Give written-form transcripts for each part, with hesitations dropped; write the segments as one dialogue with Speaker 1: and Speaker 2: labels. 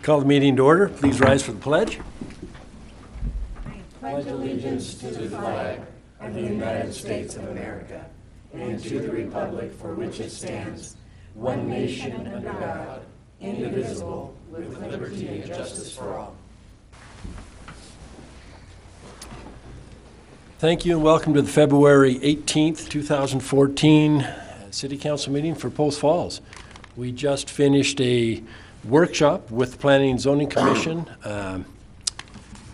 Speaker 1: Call the meeting to order. Please rise for the pledge.
Speaker 2: Pledge allegiance to the flag of the United States of America and to the republic for which it stands, one nation under God, indivisible, with liberty and justice for all.
Speaker 1: Thank you and welcome to the February 18th, 2014 City Council meeting for Post Falls. We just finished a workshop with the Planning and Zoning Commission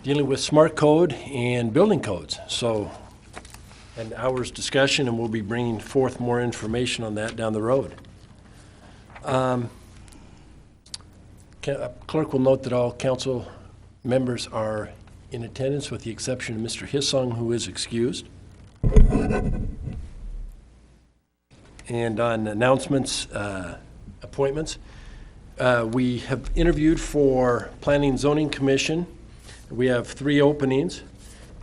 Speaker 1: dealing with smart code and building codes. So an hour's discussion, and we'll be bringing forth more information on that down the road. Clerk will note that all council members are in attendance with the exception of Mr. Hissong, who is excused. And on announcements, appointments, we have interviewed for Planning and Zoning Commission. We have 3 openings,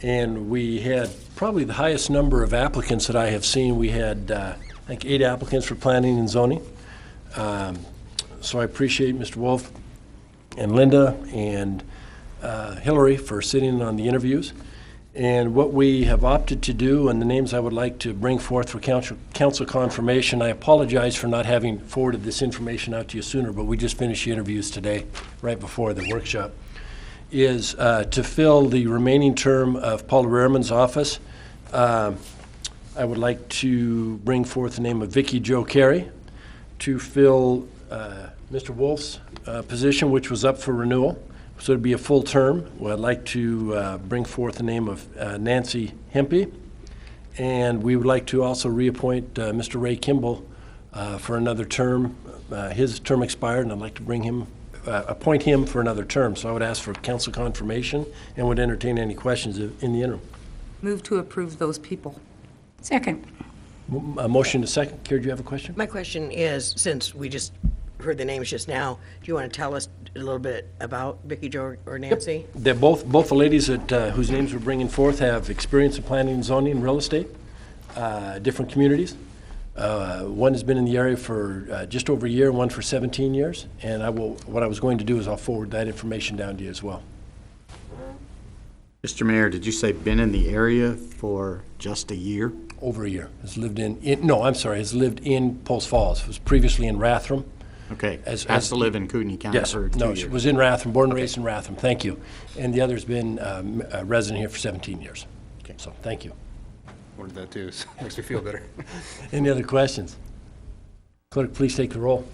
Speaker 1: and we had probably the highest number of applicants that I have seen. We had, I think, 8 applicants for Planning and Zoning. So I appreciate Mr. Wolf and Linda and Hillary for sitting on the interviews. And what we have opted to do, and the names I would like to bring forth for council confirmation, I apologize for not having forwarded this information out to you sooner, but we just finished the interviews today, right before the workshop, is to fill the remaining term of Paula Rehrman's office. I would like to bring forth the name of Vicki Jo Carey to fill Mr. Wolf's position, which was up for renewal. So it'd be a full term. Well, I'd like to bring forth the name of Nancy Hempy. And we would like to also reappoint Mr. Ray Kimball for another term. His term expired, and I'd like to bring him, appoint him for another term. So I would ask for council confirmation and would entertain any questions in the interim.
Speaker 3: Move to approve those people.
Speaker 4: Second.
Speaker 1: A motion to second. Kira, do you have a question?
Speaker 5: My question is, since we just heard the names just now, do you want to tell us a little bit about Vicki Jo or Nancy?
Speaker 1: Yep. They're both the ladies that whose names we're bringing forth have experience in planning and zoning and real estate, different communities. One has been in the area for just over a year, one for 17 years. And what I was going to do is I'll forward that information down to you as well.
Speaker 6: Mr. Mayor, did you say been in the area for just a year?
Speaker 1: Over a year. Has lived has lived in Post Falls. Was previously in Rathdrum.
Speaker 6: Okay, has to live in Kootenai County for 2 years.
Speaker 1: She was in Rathdrum, born and raised in Rathdrum. Thank you. And the other's been a resident here for 17 years.
Speaker 6: Okay.
Speaker 1: So thank you.
Speaker 7: Ordered that too, so makes me feel better.
Speaker 1: Any other questions? Clerk, please take the roll.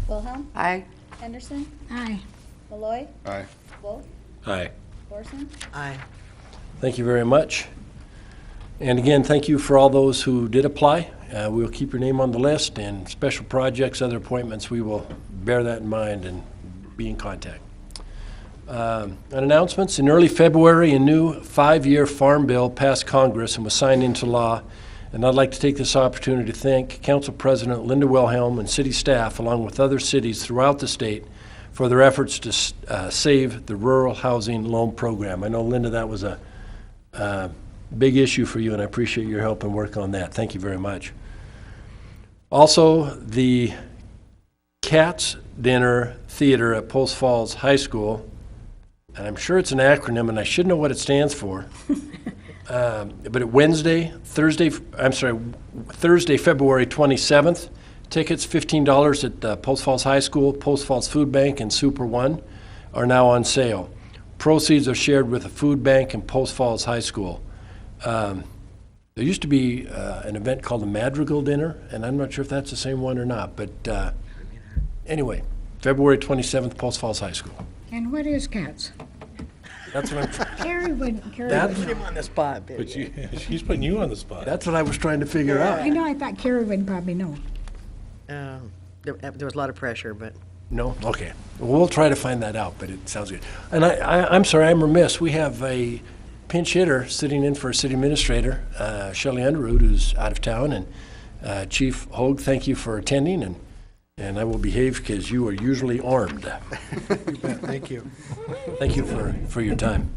Speaker 2: Wilhelm?
Speaker 3: Aye.
Speaker 2: Henderson?
Speaker 4: Aye.
Speaker 2: Malloy?
Speaker 7: Aye.
Speaker 2: Wolf?
Speaker 1: Aye.
Speaker 2: Thorson?
Speaker 5: Aye.
Speaker 1: Thank you very much. And again, thank you for all those who did apply. We'll keep your name on the list, and special projects, other appointments, we will bear that in mind and be in contact. On announcements, in early February, a new 5-year farm bill passed Congress and was signed into law. And I'd like to take this opportunity to thank Council President Linda Wilhelm and city staff, along with other cities throughout the state, for their efforts to save the Rural Housing Loan Program. I know, Linda, that was a big issue for you, and I appreciate your help and work on that. Thank you very much. Also, the Cats Dinner Theater at Post Falls High School, and I'm sure it's an acronym, and I should know what it stands for, but Thursday, February 27th, tickets $15 at Post Falls High School, Post Falls Food Bank, and Super One are now on sale. Proceeds are shared with the food bank and Post Falls High School. There used to be an event called the Madrigal Dinner, and I'm not sure if that's the same one or not, but anyway, February 27th, Post Falls High School.
Speaker 4: And what is cats?
Speaker 1: That's what I'm
Speaker 4: Carrie wouldn't.
Speaker 5: Put him on the spot, baby.
Speaker 7: But she's putting you on the spot.
Speaker 1: That's what I was trying to figure out.
Speaker 4: I know, I thought Carrie would probably know.
Speaker 5: There was a lot of pressure, but
Speaker 1: No? Okay. Well, we'll try to find that out, but it sounds good. And I'm sorry, I'm remiss. We have a pinch hitter sitting in for city administrator, Shelley Underwood, who's out of town. And Chief Hogue, thank you for attending, and I will behave because you are usually armed.
Speaker 7: Thank you.
Speaker 1: Thank you for your time.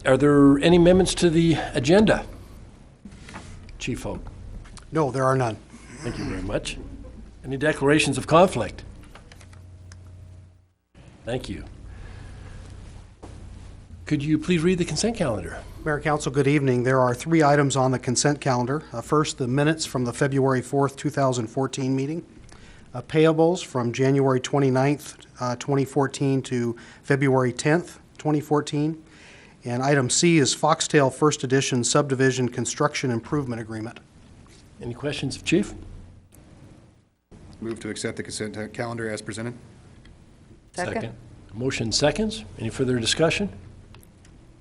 Speaker 1: Are there any amendments to the agenda? Chief Hogue.
Speaker 8: No, there are none.
Speaker 1: Thank you very much. Any declarations of conflict? Thank you. Could you please read the consent calendar?
Speaker 8: Mayor, Council, good evening. There are 3 items on the consent calendar. First, the minutes from the February 4th, 2014 meeting. Payables from January 29th, 2014 to February 10th, 2014. And item C is Foxtail First Edition Subdivision Construction Improvement Agreement.
Speaker 1: Any questions of Chief?
Speaker 7: Move to accept the consent calendar as presented.
Speaker 3: Second.
Speaker 1: Motion seconds. Any further discussion?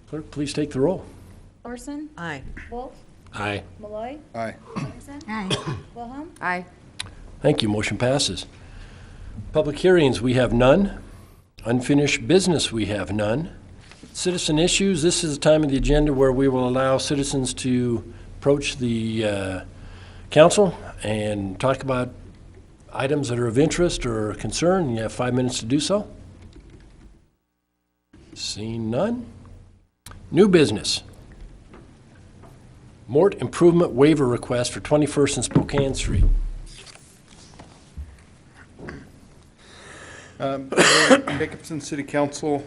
Speaker 1: Clerk, please take the roll.
Speaker 9: Orson?
Speaker 5: Aye.
Speaker 9: Wolf?
Speaker 1: Aye.
Speaker 9: Malloy?
Speaker 7: Aye.
Speaker 9: Anderson?
Speaker 4: Aye.
Speaker 9: Wilhelm?
Speaker 3: Aye.
Speaker 1: Thank you. Motion passes. Public hearings, we have none. Unfinished business, we have none. Citizen issues, this is the time of the agenda where we will allow citizens to approach the council and talk about items that are of interest or concern. You have 5 minutes to do so. Seeing none. New business. Mort improvement waiver request for 21st and Spokane Street.
Speaker 10: Jacobson City Council,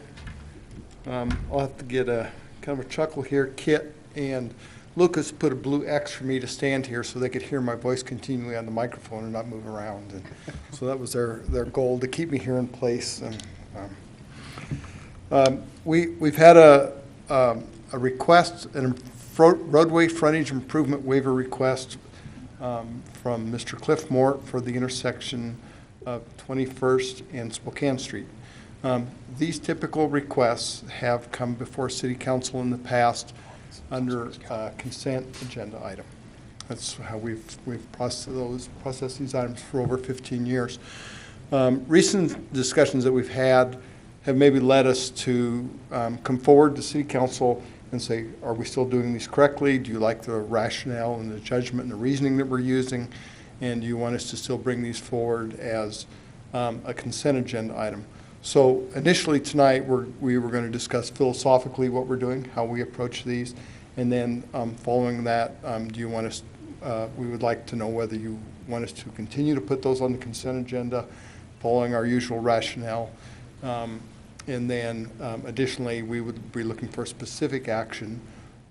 Speaker 10: I'll have to get a kind of a chuckle here. Kit and Lucas put a blue X for me to stand here so they could hear my voice continually on the microphone and not move around. And so that was their goal, to keep me here in place. And we've had a request, a roadway frontage improvement waiver request from Mr. Cliff Mort for the intersection of 21st and Spokane Street. These typical requests have come before City Council in the past under consent agenda item. That's how we've processed these items for over 15 years. Recent discussions that we've had have maybe led us to come forward to City Council and say, are we still doing these correctly? Do you like the rationale and the judgment and the reasoning that we're using? And do you want us to still bring these forward as a consent agenda item? So initially tonight, we were going to discuss philosophically what we're doing, how we approach these, and then following that, do you want us, we would like to know whether you want us to continue to put those on the consent agenda, following our usual rationale. And then additionally, we would be looking for specific action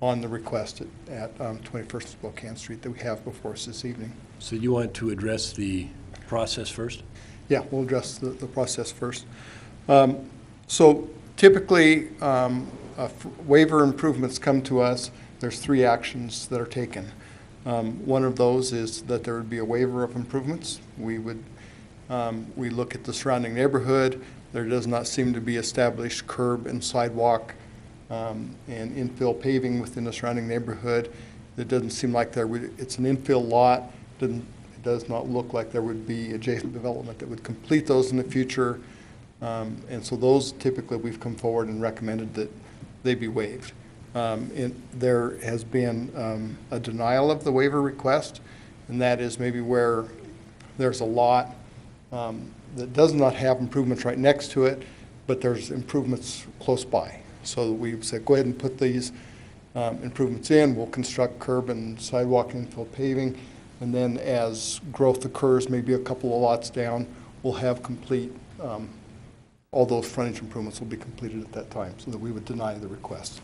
Speaker 10: on the request at 21st Spokane Street that we have before us this evening.
Speaker 1: So you want to address the process first?
Speaker 10: Yeah, we'll address the process first. So typically, waiver improvements come to us. There's 3 actions that are taken. One of those is that there would be a waiver of improvements. We look at the surrounding neighborhood. There does not seem to be established curb and sidewalk and infill paving within the surrounding neighborhood. It doesn't seem like it's an infill lot. It does not look like there would be adjacent development that would complete those in the future. And so those typically we've come forward and recommended that they be waived. There has been a denial of the waiver request, and that is maybe where there's a lot that does not have improvements right next to it, but there's improvements close by. So we said, go ahead and put these improvements in. We'll construct curb and sidewalk and infill paving. And then as growth occurs, maybe a couple of lots down, we'll have complete, all those frontage improvements will be completed at that time, so that we would deny the request.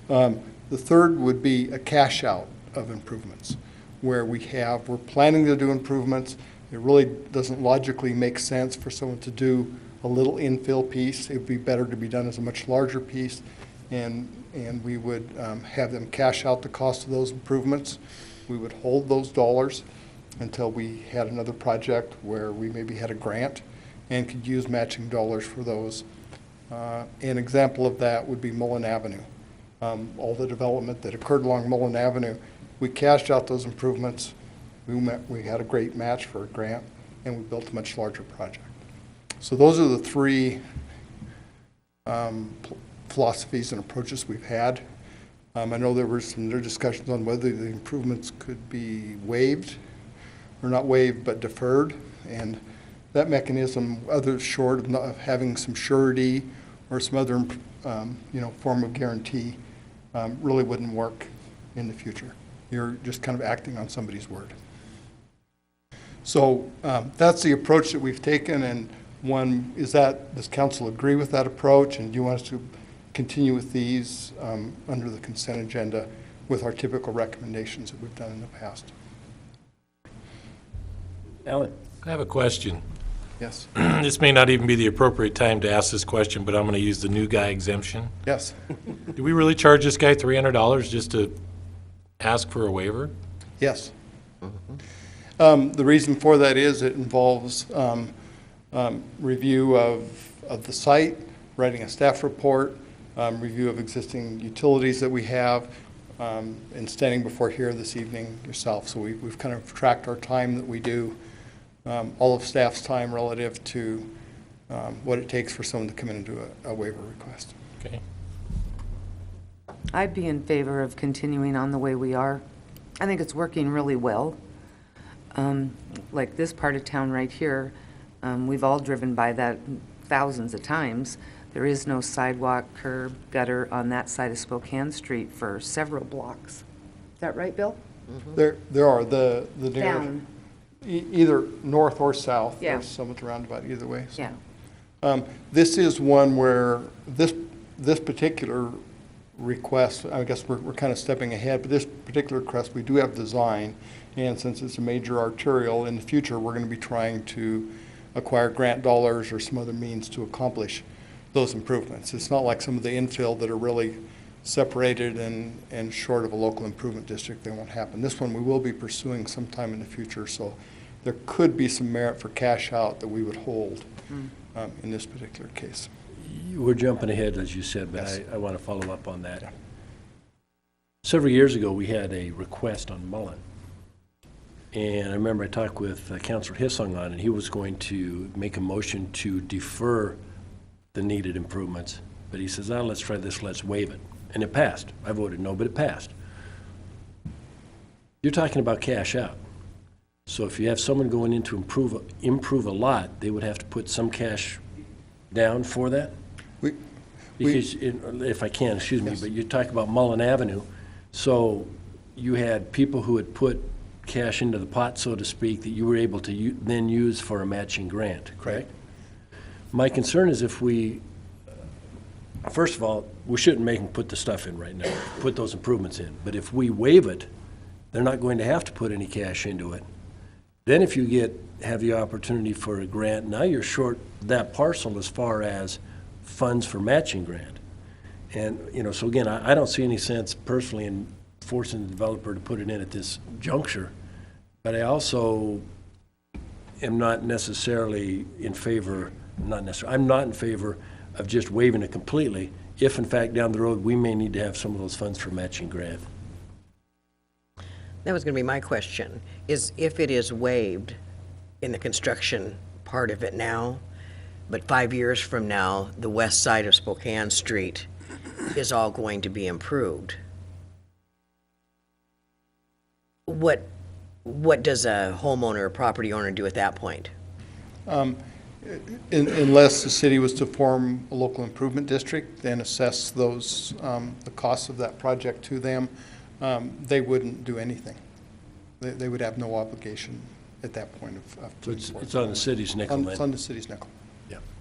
Speaker 10: The third would be a cash out of improvements, where we're planning to do improvements. It really doesn't logically make sense for someone to do a little infill piece. It would be better to be done as a much larger piece, and we would have them cash out the cost of those improvements. We would hold those dollars until we had another project where we maybe had a grant and could use matching dollars for those. An example of that would be Mullen Avenue. All the development that occurred along Mullen Avenue, we cashed out those improvements. We had a great match for a grant, and we built a much larger project. So those are the 3 philosophies and approaches we've had. I know there were some other discussions on whether the improvements could be waived, or not waived, but deferred. And that mechanism, other short of not having some surety or some other form of guarantee, really wouldn't work in the future. You're just kind of acting on somebody's word. So that's the approach that we've taken, and One, does council agree with that approach? And do you want us to continue with these under the consent agenda with our typical recommendations that we've done in the past?
Speaker 1: Alan?
Speaker 2: I have a question.
Speaker 10: Yes.
Speaker 2: This may not even be the appropriate time to ask this question, but I'm going to use the new guy exemption.
Speaker 10: Yes.
Speaker 2: Do we really charge this guy $300 just to ask for a waiver?
Speaker 10: Yes. The reason for that is it involves review of the site, writing a staff report, review of existing utilities that we have, and standing before here this evening yourself. So we've kind of tracked our time that we do, all of staff's time relative to what it takes for someone to come in and do a waiver request.
Speaker 2: Okay.
Speaker 3: I'd be in favor of continuing on the way we are. I think it's working really well. Like this part of town right here, we've all driven by that thousands of times. There is no sidewalk, curb, gutter on that side of Spokane Street for several blocks. Is that right, Bill?
Speaker 10: There are the near,
Speaker 3: Down,
Speaker 10: either north or south.
Speaker 3: Yeah.
Speaker 10: There's somewhat roundabout either way. So.
Speaker 3: yeah.
Speaker 10: This is one where this particular request, I guess we're kind of stepping ahead, but this particular request, we do have design, and since it's a major arterial, in the future, we're going to be trying to acquire grant dollars or some other means to accomplish those improvements. It's not like some of the infill that are really separated and short of a local improvement district, they won't happen. This one we will be pursuing sometime in the future, so there could be some merit for cash out that we would hold in this particular case.
Speaker 1: We're jumping ahead, as you said, but
Speaker 10: Yes.
Speaker 1: I want to follow up on that.
Speaker 10: Yeah.
Speaker 1: Several years ago, we had a request on Mullen. And I remember I talked with Councilor Hissong on it. He was going to make a motion to defer the needed improvements. But he says, let's try this, let's waive it. And it passed. I voted no, but it passed. You're talking about cash out. So if you have someone going in to improve a lot, they would have to put some cash down for that? Because, if I can, excuse me,
Speaker 10: Yes.
Speaker 1: but you talk about Mullen Avenue, so you had people who had put cash into the pot, so to speak, that you were able to then use for a matching grant, correct? My concern is if we, first of all, we shouldn't make them put the stuff in right now, put those improvements in. But if we waive it, they're not going to have to put any cash into it. Then if you have the opportunity for a grant, now you're short that parcel as far as funds for matching grant. And, so again, I don't see any sense personally in forcing the developer to put it in at this juncture. But I also am not necessarily in favor, I'm not in favor of just waiving it completely if in fact down the road we may need to have some of those funds for matching grant.
Speaker 5: That was going to be my question, is if it is waived in the construction part of it now, but 5 years from now, the west side of Spokane Street is all going to be improved, what does a homeowner or property owner do at that point?
Speaker 10: Unless the city was to form a local improvement district and assess those, the costs of that project to them, they wouldn't do anything. They would have no obligation at that point of.
Speaker 1: So it's on the city's nickel
Speaker 10: It's
Speaker 1: then.
Speaker 10: on the city's nickel.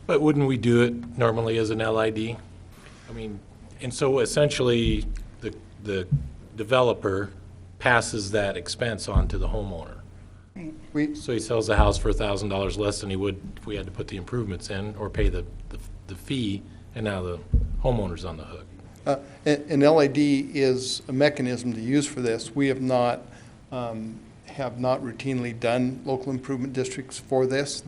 Speaker 2: But wouldn't we do it normally as an LID? I mean, and so essentially, the developer passes that expense on to the homeowner. So he sells the house for $1,000 less than he would if we had to put the improvements in or pay the fee, and now the homeowner's on the hook.
Speaker 10: An LID is a mechanism to use for this. We have not routinely done local improvement districts for this.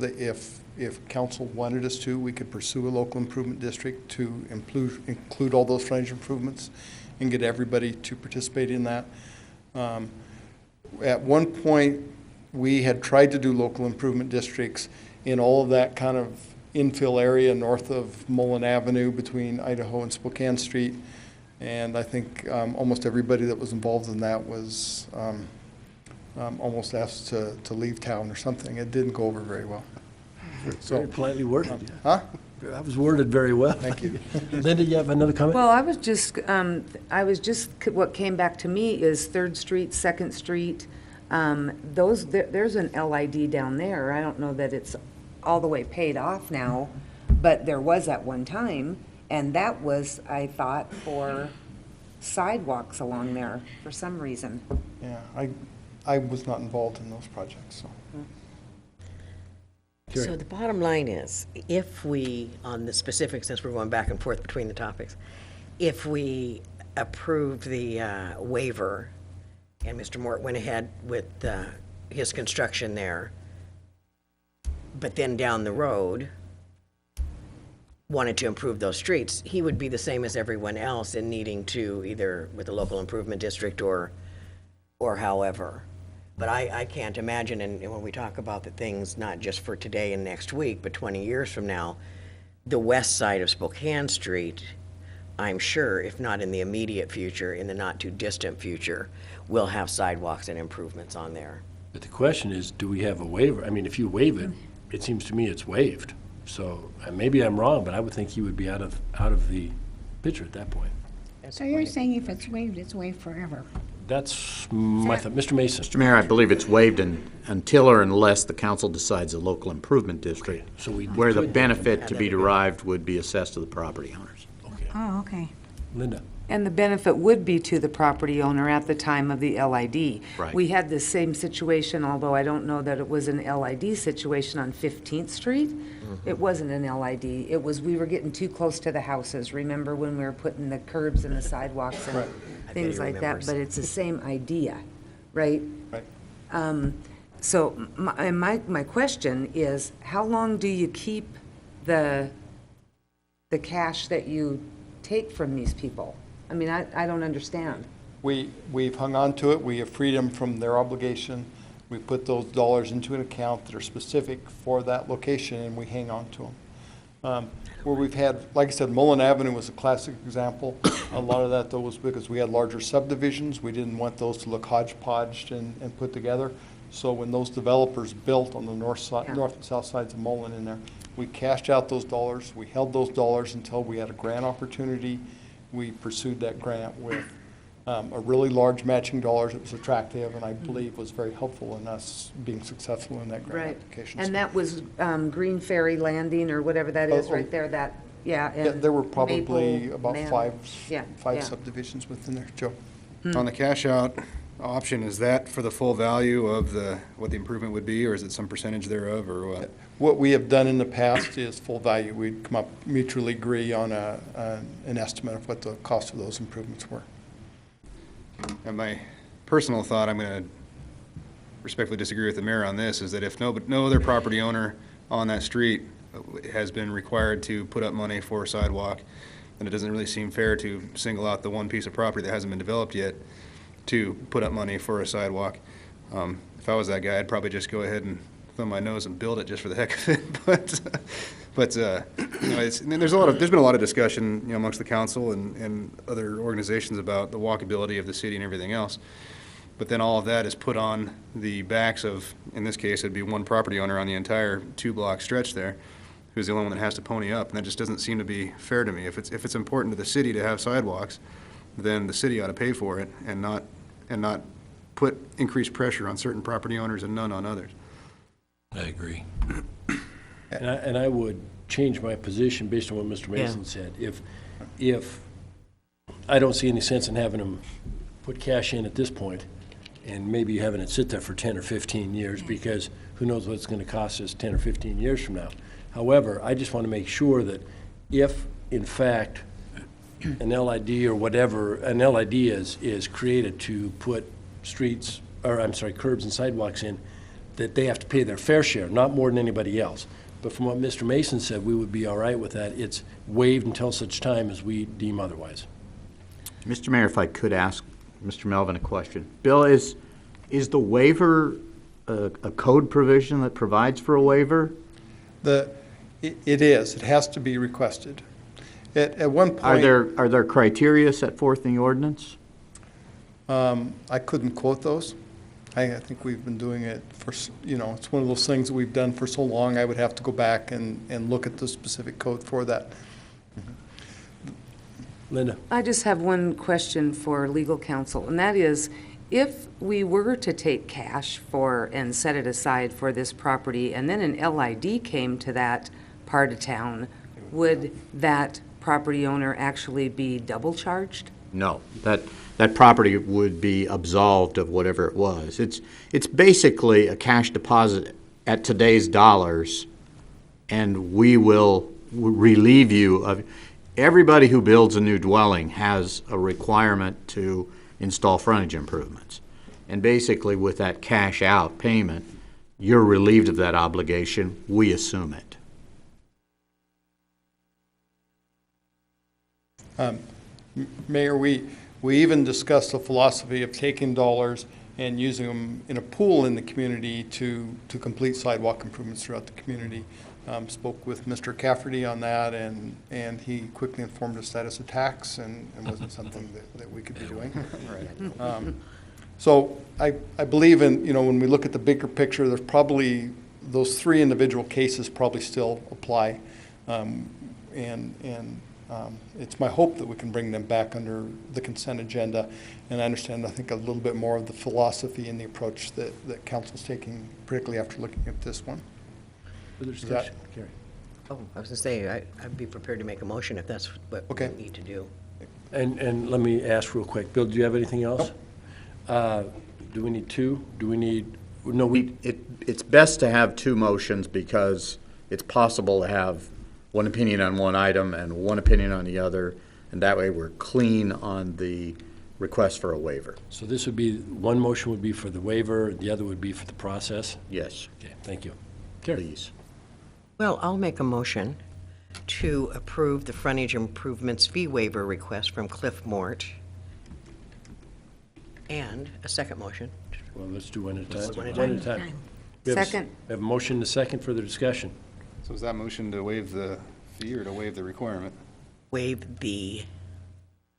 Speaker 10: If council wanted us to, we could pursue a local improvement district to include all those frontage improvements and get everybody to participate in that. At one point, we had tried to do local improvement districts in all of that kind of infill area north of Mullen Avenue between Idaho and Spokane Street. And I think almost everybody that was involved in that was almost asked to leave town or something. It didn't go over very well.
Speaker 1: Very politely worded.
Speaker 10: Huh?
Speaker 1: That was worded very well.
Speaker 10: Thank you.
Speaker 1: Linda, you have another comment?
Speaker 3: Well, what came back to me is 3rd Street, 2nd Street. There's an LID down there. I don't know that it's all the way paid off now, but there was at one time, and that was, I thought, for sidewalks along there for some reason.
Speaker 10: Yeah, I was not involved in those projects, so.
Speaker 5: So the bottom line is, if we, on the specifics, since we're going back and forth between the topics, if we approved the waiver and Mr. Mort went ahead with his construction there, but then down the road wanted to improve those streets, he would be the same as everyone else in needing to either with the local improvement district or however. But I can't imagine, and when we talk about the things, not just for today and next week, but 20 years from now, the west side of Spokane Street, I'm sure, if not in the immediate future, in the not-too-distant future, will have sidewalks and improvements on there.
Speaker 1: But the question is, do we have a waiver? I mean, if you waive it, it seems to me it's waived. So maybe I'm wrong, but I would think he would be out of the picture at that point.
Speaker 4: So you're saying if it's waived forever?
Speaker 1: That's my thought. Mr. Mason?
Speaker 6: Mr. Mayor, I believe it's waived until or unless the council decides a local improvement district,
Speaker 1: So we
Speaker 6: where the
Speaker 1: could-
Speaker 6: benefit to be derived would be assessed to the property owners.
Speaker 1: Okay.
Speaker 4: Oh, okay.
Speaker 1: Linda?
Speaker 3: And the benefit would be to the property owner at the time of the LID.
Speaker 6: Right.
Speaker 3: We had the same situation, although I don't know that it was an LID situation on 15th Street. It wasn't an LID. It was, we were getting too close to the houses. Remember when we were putting the curbs and the sidewalks and things
Speaker 5: he
Speaker 3: like that?
Speaker 5: remembers.
Speaker 3: But it's the same idea, right?
Speaker 10: Right.
Speaker 3: So my question is, how long do you keep the cash that you take from these people? I mean, I don't understand.
Speaker 10: We've hung on to it. We have freed them from their obligation. We put those dollars into an account that are specific for that location, and we hang on to them. Where we've had, like I said, Mullen Avenue was a classic example. A lot of that, though, was because we had larger subdivisions. We didn't want those to look hodgepodged and put together. So when those developers built on the north and south sides of Mullen in there, we cashed out those dollars. We held those dollars until we had a grant opportunity. We pursued that grant with a really large matching dollars. It was attractive, and I believe was very helpful in us being successful in that grant
Speaker 3: Right.
Speaker 10: application.
Speaker 3: And that was Green Ferry Landing or whatever that is right there, that, yeah.
Speaker 10: Yeah,
Speaker 3: and
Speaker 10: there were probably
Speaker 3: Maple
Speaker 10: about
Speaker 3: Man-
Speaker 10: five
Speaker 3: yeah.
Speaker 10: subdivisions within there. Joe?
Speaker 7: On the cash out option, is that for the full value of what the improvement would be, or is it some percentage thereof, or what?
Speaker 10: What we have done in the past is full value. We'd come up, mutually agree on an estimate of what the cost of those improvements were.
Speaker 7: And my personal thought, I'm going to respectfully disagree with the mayor on this, is that if no other property owner on that street has been required to put up money for a sidewalk, then it doesn't really seem fair to single out the one piece of property that hasn't been developed yet to put up money for a sidewalk. If I was that guy, I'd probably just go ahead and thumb my nose and build it just for the heck of it. But there's been a lot of discussion, amongst the council and other organizations about the walkability of the city and everything else. But then all of that is put on the backs of, in this case, it'd be one property owner on the entire 2-block stretch there, who's the only one that has to pony up, and that just doesn't seem to be fair to me. If it's important to the city to have sidewalks, then the city ought to pay for it and not put increased pressure on certain property owners and none on others.
Speaker 1: I agree. And I would change my position based on what Mr. Mason said. If I don't see any sense in having them put cash in at this point, and maybe having it sit there for 10 or 15 years, because who knows what it's going to cost us 10 or 15 years from now. However, I just want to make sure that if, in fact, an LID or whatever, an LID is created to put curbs and sidewalks in, that they have to pay their fair share, not more than anybody else. But from what Mr. Mason said, we would be all right with that. It's waived until such time as we deem otherwise.
Speaker 6: Mr. Mayor, if I could ask Mr. Melvin a question. Bill, is the waiver a code provision that provides for a waiver?
Speaker 10: It is. It has to be requested. At one point.
Speaker 6: Are there criteria set forth in the ordinance?
Speaker 10: I couldn't quote those. I think we've been doing it for, it's one of those things that we've done for so long, I would have to go back and look at the specific code for that.
Speaker 1: Linda?
Speaker 3: I just have one question for legal counsel, and that is, If we were to take cash and set it aside for this property, and then an LID came to that part of town, would that property owner actually be double charged?
Speaker 6: No, that property would be absolved of whatever it was. It's basically a cash deposit at today's dollars, and we will relieve you of, everybody who builds a new dwelling has a requirement to install frontage improvements. And basically with that cash out payment, you're relieved of that obligation, we assume it.
Speaker 10: Mayor, we even discussed the philosophy of taking dollars and using them in a pool in the community to complete sidewalk improvements throughout the community. Spoke with Mr. Cafferty on that, and he quickly informed us that it's a tax and wasn't something that we could be doing. So I believe in, when we look at the bigger picture, there's probably, those three individual cases probably still apply. It's my hope that we can bring them back under the consent agenda. And I understand, I think, a little bit more of the philosophy and the approach that council's taking, particularly after looking at this one.
Speaker 1: Further discussion? Carrie?
Speaker 5: Oh, I was going to say, I'd be prepared to make a motion if that's what we
Speaker 10: Okay.
Speaker 5: need to do.
Speaker 1: And let me ask real quick, Bill, do you have anything else? Do we need two? Do we need, no,
Speaker 6: It's best to have two motions because it's possible to have one opinion on one item and one opinion on the other, and that way we're clean on the request for a waiver.
Speaker 1: so this would be, one motion would be for the waiver, the other would be for the process?
Speaker 6: Yes,
Speaker 1: Okay, thank you. Carrie?
Speaker 6: please.
Speaker 5: Well, I'll make a motion to approve the frontage improvements fee waiver request from Cliff Mort. And a second motion.
Speaker 1: Well, let's do one at a time.
Speaker 5: One at a
Speaker 1: One at a time. We have a s-
Speaker 3: Second.
Speaker 1: We have a motion and a second for the discussion.
Speaker 7: So is that motion to waive the fee or to waive the requirement?
Speaker 5: Waive the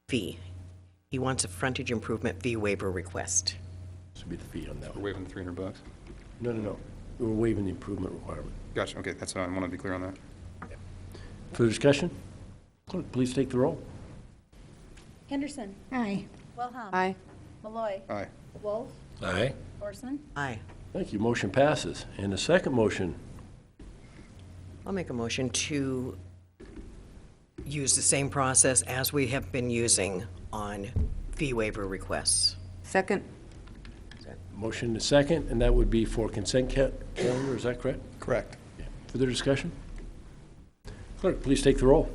Speaker 5: fee. He wants a frontage improvement fee waiver request.
Speaker 1: This would be the fee on that
Speaker 7: We're
Speaker 1: one.
Speaker 7: waiving the $300?
Speaker 1: No. We're waiving the improvement requirement.
Speaker 7: Gotcha, okay, that's what I want to be clear on that.
Speaker 1: Further discussion? Clerk, please take the roll.
Speaker 2: Henderson.
Speaker 4: Aye.
Speaker 2: Wilhelm.
Speaker 3: Aye.
Speaker 2: Malloy.
Speaker 7: Aye.
Speaker 2: Wolf.
Speaker 1: Aye.
Speaker 2: Orson.
Speaker 5: Aye.
Speaker 1: Thank you. Motion passes. And the second motion,
Speaker 5: I'll make a motion to use the same process as we have been using on fee waiver requests.
Speaker 3: Second.
Speaker 1: motion and a second, and that would be for consent calendar, is that correct?
Speaker 10: Correct.
Speaker 1: Yeah. Further discussion? Clerk, please take the roll.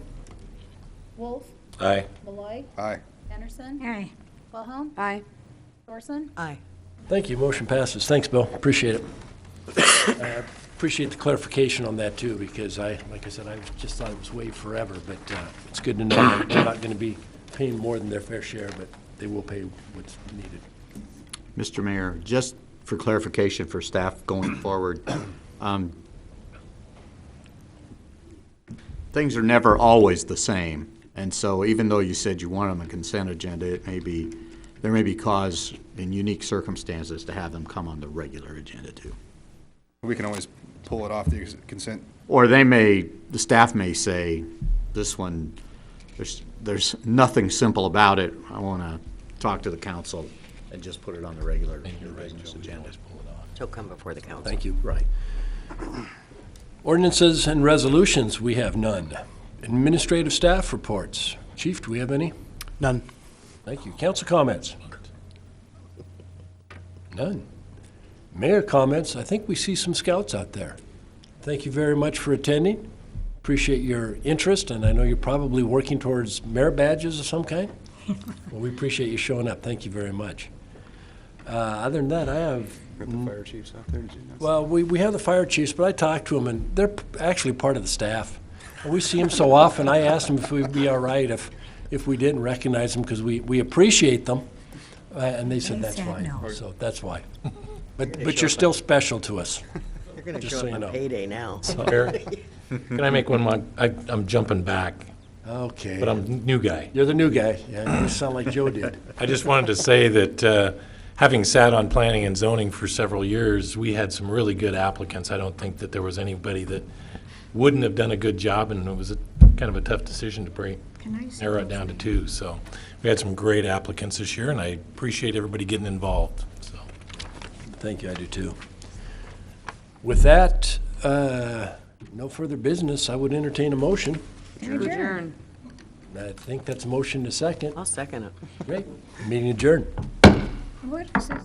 Speaker 2: Wolf.
Speaker 1: Aye.
Speaker 2: Malloy.
Speaker 7: Aye.
Speaker 2: Henderson.
Speaker 4: Aye.
Speaker 2: Wilhelm.
Speaker 3: Aye.
Speaker 2: Orson.
Speaker 5: Aye.
Speaker 1: Thank you. Motion passes. Thanks, Bill. Appreciate it. I appreciate the clarification on that, too, because like I said, I just thought it was waived forever, but it's good to know that they're not going to be paying more than their fair share, but they will pay what's needed.
Speaker 6: Mr. Mayor, just for clarification for staff going forward, things are never always the same. And so even though you said you want them on the consent agenda, there may be cause in unique circumstances to have them come on the regular agenda too.
Speaker 7: We can always pull it off the consent.
Speaker 6: Or the staff may say, this one, there's nothing simple about it. I want to talk to the council and just put it on the regular business agenda.
Speaker 5: So come before the council.
Speaker 1: Thank you. Right. Ordinances and resolutions, we have none. Administrative staff reports. Chief, do we have any?
Speaker 8: None.
Speaker 1: Thank you. Council comments? None. Mayor comments. I think we see some scouts out there. Thank you very much for attending. Appreciate your interest, and I know you're probably working towards merit badges of some kind. Well, we appreciate you showing up. Thank you very much. Other than that, I have...
Speaker 7: Got the fire chiefs out there, did you not?
Speaker 1: Well, we have the fire chiefs, but I talked to them, and they're actually part of the staff. And we see them so often, I asked them if we'd be all right if we didn't recognize them, because we appreciate them. And they said
Speaker 4: They
Speaker 1: that's
Speaker 4: said
Speaker 1: fine.
Speaker 4: no.
Speaker 1: So that's why. But you're still special to us.
Speaker 5: You're going to
Speaker 1: Just
Speaker 5: show
Speaker 1: so
Speaker 5: up
Speaker 1: you know.
Speaker 5: on payday now.
Speaker 9: Mayor, can I make one more? I'm jumping back,
Speaker 1: Okay.
Speaker 9: but I'm new guy.
Speaker 1: You're the new guy. Yeah, you sound like Joe did.
Speaker 9: I just wanted to say that having sat on planning and zoning for several years, we had some really good applicants. I don't think that there was anybody that wouldn't have done a good job, and it was kind of a tough decision to
Speaker 4: Can I say
Speaker 9: narrow it down to 2. So we had some great applicants this year, and I appreciate everybody getting involved, so.
Speaker 1: Thank you, I do too. With that, no further business, I would entertain a motion.
Speaker 3: Adjourn.
Speaker 1: I think that's a motion to second.
Speaker 5: I'll second it.
Speaker 1: Great. Meeting adjourned.
Speaker 4: What is this?